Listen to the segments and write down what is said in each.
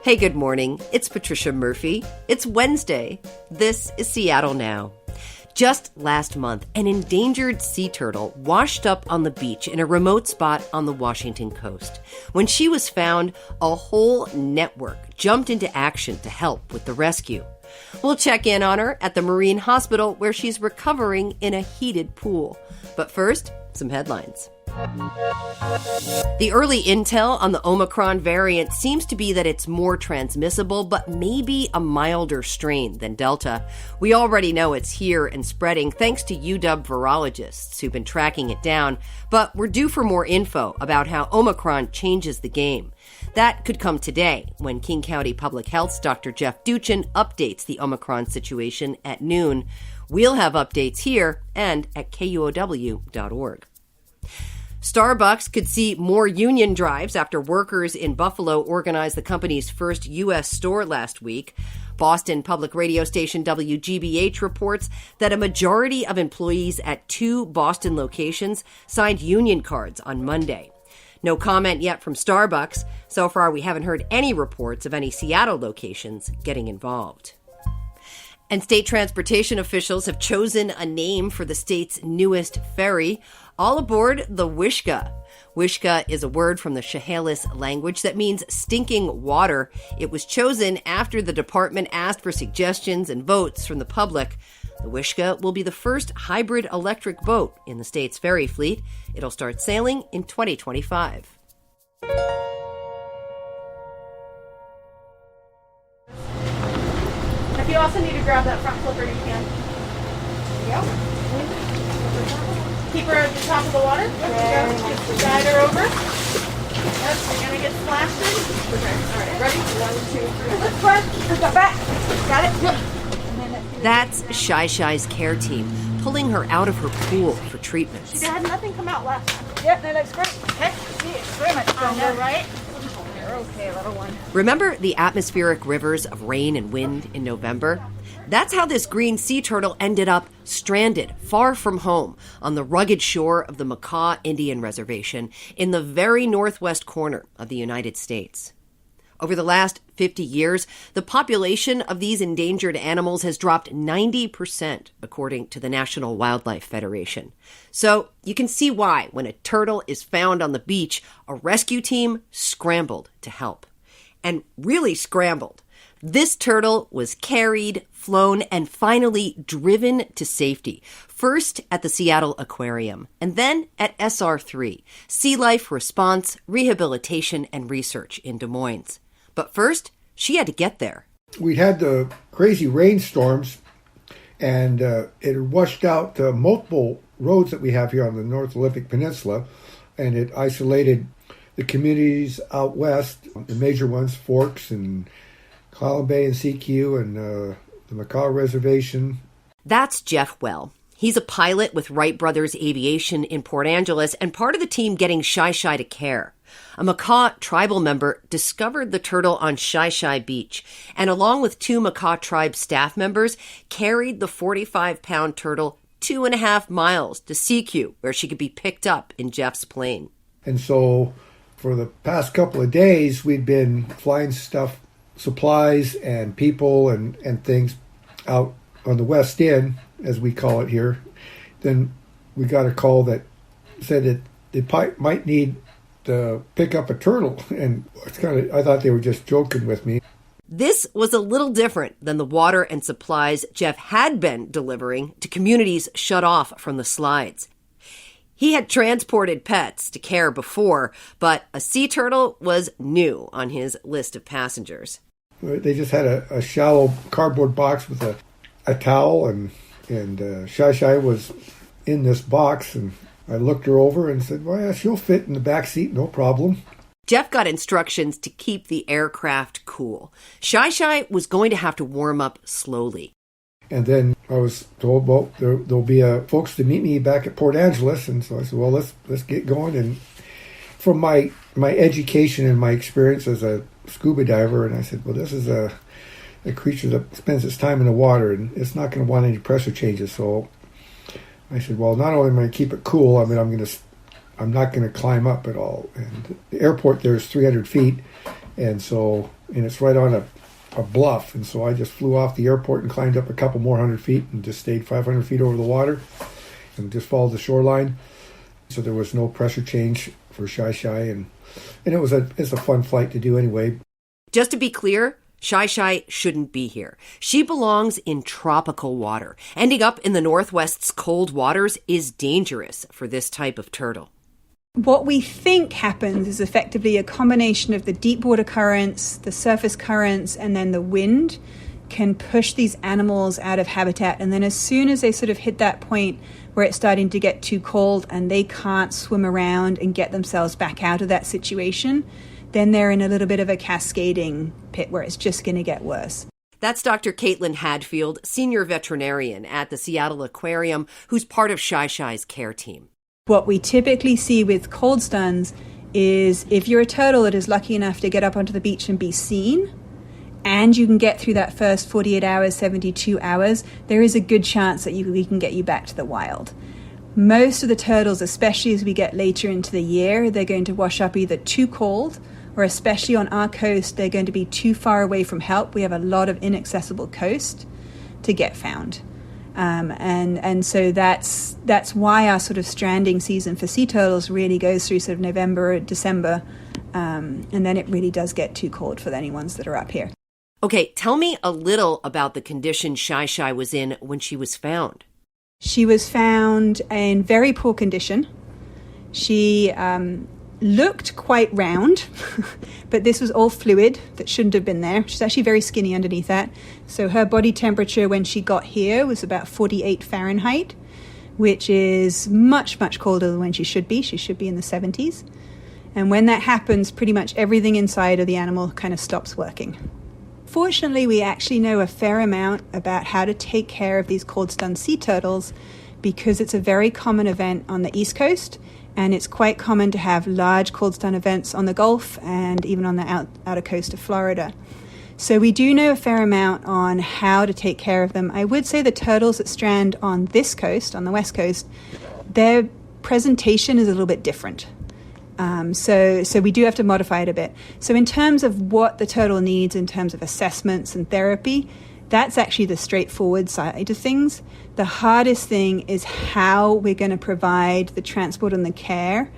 Hey, good morning. It's Patricia Murphy. It's Wednesday. This is Seattle Now. Just last month, an endangered sea turtle washed up on the beach in a remote spot on the Washington coast. When she was found, a whole network jumped into action to help with the rescue. We'll check in on her at the Marine Hospital where she's recovering in a heated pool. But first, some headlines. The early intel on the Omicron variant seems to be that it's more transmissible, but maybe a milder strain than Delta. We already know it's here and spreading thanks to UW virologists who've been tracking it down, but we're due for more info about how Omicron changes the game. That could come today when King County Public Health's Dr. Jeff Duchin updates the Omicron situation at noon. We'll have updates here and at KUOW.org. Starbucks could see more union drives after workers in Buffalo organized the company's first U.S. store last week. Boston public radio station WGBH reports that a majority of employees at 2 Boston locations signed union cards on Monday. No comment yet from Starbucks. So far, we haven't heard any reports of any Seattle locations getting involved. And state transportation officials have chosen a name for the state's newest ferry. All aboard the Wishka. Wishka is a word from the Chehalis language that means stinking water. It was chosen after the department asked for suggestions and votes from the public. The Wishka will be the first hybrid electric boat in the state's ferry fleet. It'll start sailing in 2025. If you also need to grab that front flipper, you can. There you go. Keep her at the top of the water. Yep. Just guide her over. Yep, you're going to get splashed in. Okay, all right. Ready? 1, 2, 3. Let's front. Go back. Got it? Yep. That's Shy Shy's care team, pulling her out of her pool for treatments. She had nothing come out last time. Yep, that looks great. Okay, see it. Very much stronger, right? You're okay, little one. Remember the atmospheric rivers of rain and wind in November? That's how this green sea turtle ended up stranded far from home on the rugged shore of the Makah Indian Reservation in the very northwest corner of the United States. Over the last 50 years, the population of these endangered animals has dropped 90%, according to the National Wildlife Federation. So you can see why, when a turtle is found on the beach, a rescue team scrambled to help. And really scrambled. This turtle was carried, flown, and finally driven to safety. First at the Seattle Aquarium, and then at SR3, Sea Life Response, Rehabilitation, and Research in Des Moines. But first, she had to get there. We had the crazy rainstorms, and it washed out multiple roads that we have here on the North Olympic Peninsula, and it isolated the communities out west, the major ones, Forks and Clallam Bay and CQ and the Makah Reservation. That's Jeff Well. He's a pilot with Wright Brothers Aviation in Port Angeles and part of the team getting Shy Shy to care. A Makah tribal member discovered the turtle on Shy Shy Beach and along with 2 Makah tribe staff members carried the 45-pound turtle 2.5 miles to CQ where she could be picked up in Jeff's plane. And so for the past couple of days, we'd been flying supplies and people and things out on the West End, as we call it here. Then we got a call that said that they might need to pick up a turtle, and I thought they were just joking with me. This was a little different than the water and supplies Jeff had been delivering to communities shut off from the slides. He had transported pets to care before, but a sea turtle was new on his list of passengers. They just had a shallow cardboard box with a towel, and Shy Shy was in this box, and I looked her over and said, well, yeah, she'll fit in the back seat, no problem. Jeff got instructions to keep the aircraft cool. Shy Shy was going to have to warm up slowly. And then I was told, well, there'll be folks to meet me back at Port Angeles, and so I said, well, let's get going. And from my education and my experience as a scuba diver, and I said, well, this is a creature that spends its time in the water, and it's not going to want any pressure changes. So I said, well, not only am I going to keep it cool, I mean, I'm not going to climb up at all. And the airport there is 300 feet, and so and it's right on a bluff. And so I just flew off the airport and climbed up a couple more 100 feet and just stayed 500 feet over the water and just followed the shoreline. So there was no pressure change for Shy Shy, and it's a fun flight to do anyway. Just to be clear, Shy Shy shouldn't be here. She belongs in tropical water. Ending up in the Northwest's cold waters is dangerous for this type of turtle. What we think happens is effectively a combination of the deep water currents, the surface currents, and then the wind can push these animals out of habitat. And then as soon as they sort of hit that point where it's starting to get too cold and they can't swim around and get themselves back out of that situation, then they're in a little bit of a cascading pit where it's just going to get worse. That's Dr. Caitlin Hadfield, senior veterinarian at the Seattle Aquarium, who's part of Shy Shy's care team. What we typically see with cold stuns is if you're a turtle that is lucky enough to get up onto the beach and be seen, and you can get through that first 48 hours, 72 hours, there is a good chance that we can get you back to the wild. Most of the turtles, especially as we get later into the year, they're going to wash up either too cold, or especially on our coast, they're going to be too far away from help. We have a lot of inaccessible coast to get found. And so that's why our sort of stranding season for sea turtles really goes through sort of November, December, and then it really does get too cold for any ones that are up here. Okay, tell me a little about the condition Shy Shy was in when she was found. She was found in very poor condition. She looked quite round, but this was all fluid that shouldn't have been there. She's actually very skinny underneath that. So her body temperature when she got here was about 48 Fahrenheit, which is much, much colder than when she should be. She should be in the 70s. And when that happens, pretty much everything inside of the animal kind of stops working. Fortunately, we actually know a fair amount about how to take care of these cold stun sea turtles because it's a very common event on the East Coast, and it's quite common to have large cold stun events on the Gulf and even on the outer coast of Florida. So we do know a fair amount on how to take care of them. I would say the turtles that strand on this coast, on the West Coast, their presentation is a little bit different. So we do have to modify it a bit. So in terms of what the turtle needs in terms of assessments and therapy, that's actually the straightforward side of things. The hardest thing is how we're going to provide the transport and the care,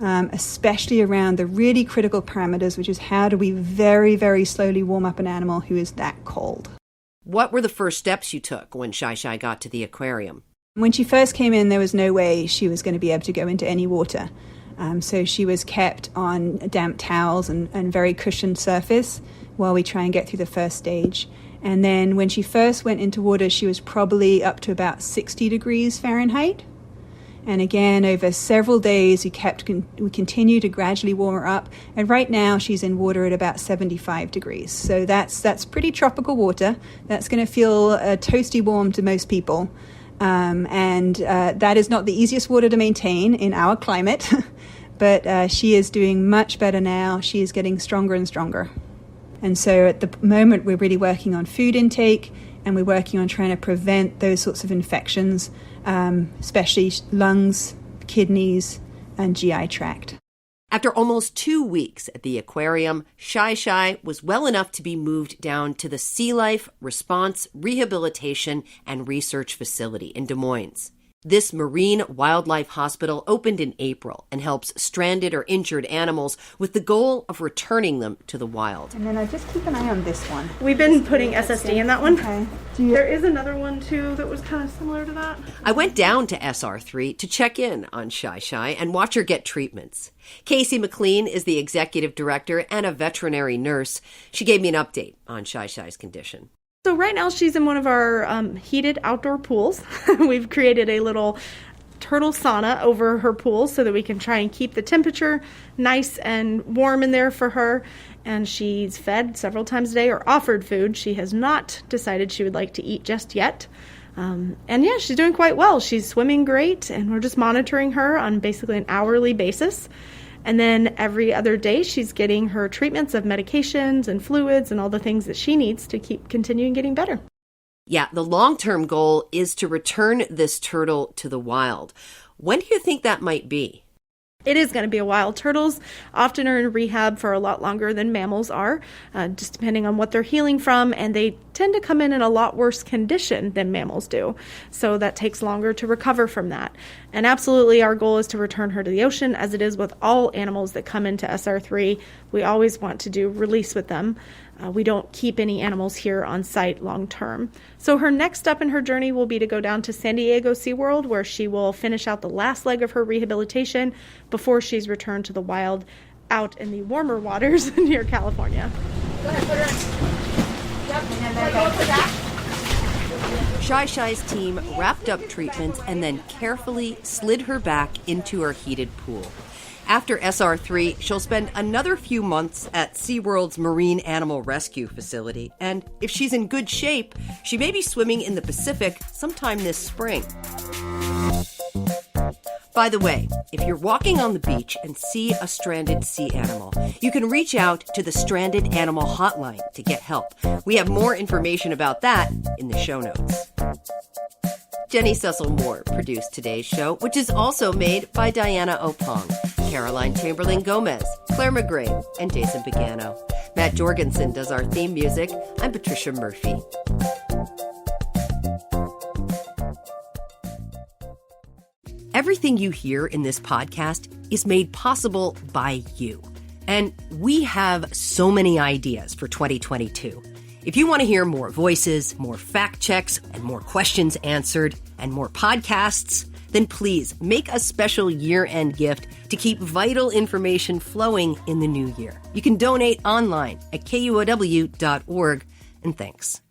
especially around the really critical parameters, which is how do we very, very slowly warm up an animal who is that cold. What were the first steps you took when Shy Shy got to the aquarium? When she first came in, there was no way she was going to be able to go into any water. So she was kept on damp towels and very cushioned surface while we try and get through the first stage. And then when she first went into water, she was probably up to about 60 degrees Fahrenheit. And again, over several days, we continued to gradually warm her up. And right now, she's in water at about 75 degrees. So that's pretty tropical water. That's going to feel toasty warm to most people. And that is not the easiest water to maintain in our climate. But she is doing much better now. She is getting stronger and stronger. And so at the moment, we're really working on food intake, and we're working on trying to prevent those sorts of infections, especially lungs, kidneys, and GI tract. After almost 2 weeks at the aquarium, Shy Shy was well enough to be moved down to the Sea Life Response Rehabilitation and Research Facility in Des Moines. This marine wildlife hospital opened in April and helps stranded or injured animals with the goal of returning them to the wild. And then I just keep an eye on this one. We've been putting SSD in that one. Okay. There is another one, too, that was kind of similar to that. I went down to SR3 to check in on Shy Shy and watch her get treatments. Casey McLean is the executive director and a veterinary nurse. She gave me an update on Shy Shy's condition. So right now she's in one of our heated outdoor pools. We've created a little turtle sauna over her pool so that we can try and keep the temperature nice and warm in there for her. And she's fed several times a day or offered food. She has not decided she would like to eat just yet. And yeah, she's doing quite well. She's swimming great, and we're just monitoring her on basically an hourly basis. And then every other day, she's getting her treatments of medications and fluids and all the things that she needs to keep continuing getting better. Yeah, the long-term goal is to return this turtle to the wild. When do you think that might be? It is going to be a while. Turtles often are in rehab for a lot longer than mammals are, just depending on what they're healing from, and they tend to come in a lot worse condition than mammals do. So that takes longer to recover from that. And absolutely, our goal is to return her to the ocean, as it is with all animals that come into SR3. We always want to do release with them. We don't keep any animals here on site long term. So her next step in her journey will be to go down to San Diego SeaWorld, where she will finish out the last leg of her rehabilitation before she's returned to the wild out in the warmer waters near California. Go ahead, put her in. Yep, and then go for that. Shy Shy's team wrapped up treatments and then carefully slid her back into her heated pool. After SR3, she'll spend another few months at SeaWorld's Marine Animal Rescue Facility. And if she's in good shape, she may be swimming in the Pacific sometime this spring. By the way, if you're walking on the beach and see a stranded sea animal, you can reach out to the Stranded Animal Hotline to get help. We have more information about that in the show notes. Jenny Cecil Moore produced today's show, which is also made by Diana Opong, Caroline Chamberlain-Gomez, Claire McGrane, and Jason Pagano. Matt Jorgensen does our theme music. I'm Patricia Murphy. Everything you hear in this podcast is made possible by you. And we have so many ideas for 2022. If you want to hear more voices, more fact checks, and more questions answered, and more podcasts, then please make a special year-end gift to keep vital information flowing in the new year. You can donate online at kuow.org, and thanks.